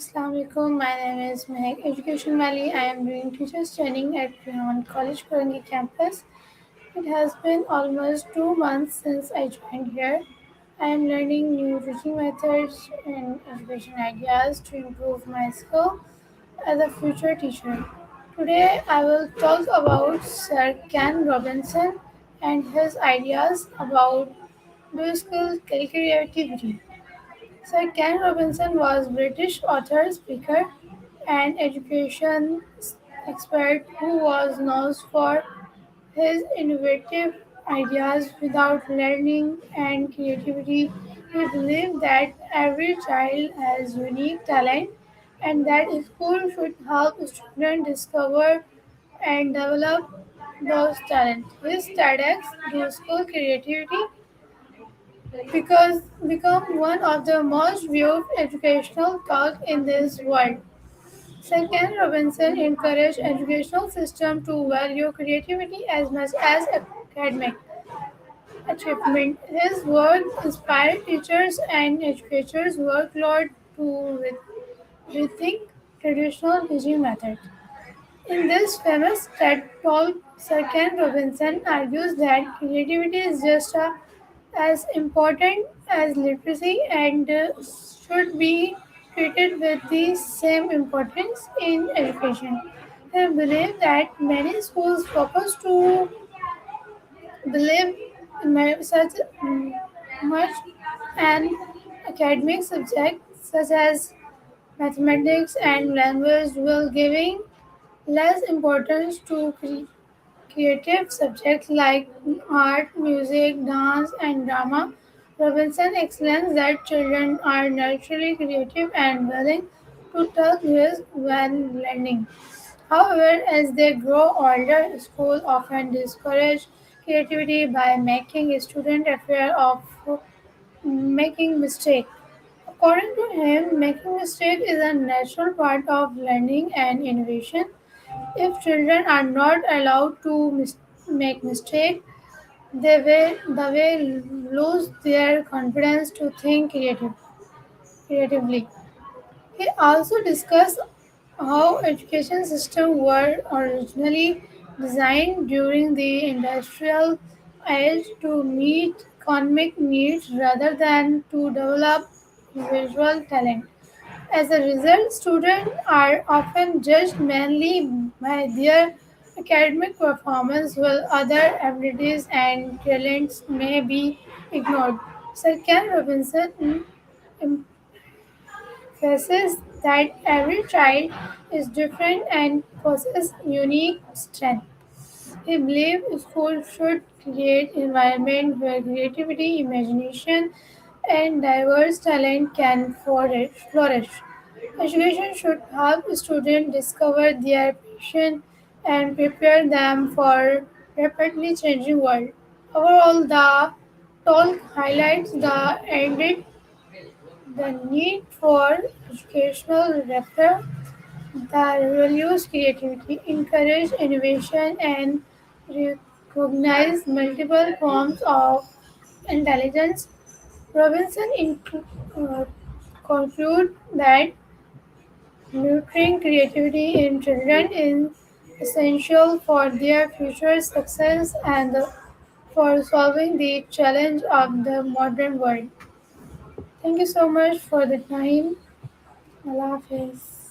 Assalamualaikum. My name is Mehak Education Valley. I am doing teachers training at Rehman College Korangi campus. It has been almost 2 months since I joined here. I am learning new teaching methods and education ideas to improve my skill as a future teacher. Today I will talk about Sir Ken Robinson and his ideas about do skill creativity. Sir Ken Robinson was British author, speaker, and education expert who was known for his innovative ideas without learning and creativity. He believed that every child has unique talent and that school should help students discover and develop those talents. His TEDx, the school creativity, because become one of the most viewed educational talk in this world. Second, Robinson encouraged educational system to value creativity as much as academic achievement. His work inspired teachers and educators workload to rethink traditional teaching methods. In this famous TED Talk, Sir Ken Robinson argues that creativity is just as important as literacy and should be treated with the same importance in education. I believe that many schools focus to believe such much an academic subject such as mathematics and language will giving less importance to creative subjects like art, music, dance, and drama. Robinson explains that children are naturally creative and willing to take risks when learning. However, as they grow older, schools often discourage creativity by making students afraid of making mistakes. According to him, making mistakes is a natural part of learning and innovation. If children are not allowed to make mistakes, they will lose their confidence to think creatively. He also discussed how education systems were originally designed during the industrial age to meet economic needs rather than to develop visual talent. As a result, students are often judged mainly by their academic performance, while other abilities and talents may be ignored. Sir Ken Robinson emphasizes that every child is different and possesses unique strengths. He believes schools should create environment where creativity, imagination, and diverse talent can flourish. Education should help students discover their passion and prepare them for rapidly changing world. Overall, the talk highlights the need for educational reform that values creativity, encourage innovation, and recognize multiple forms of intelligence. Robinson conclude that nurturing creativity in children is essential for their future success and for solving the challenge of the modern world. Thank you so much for the time. Allah Hafiz.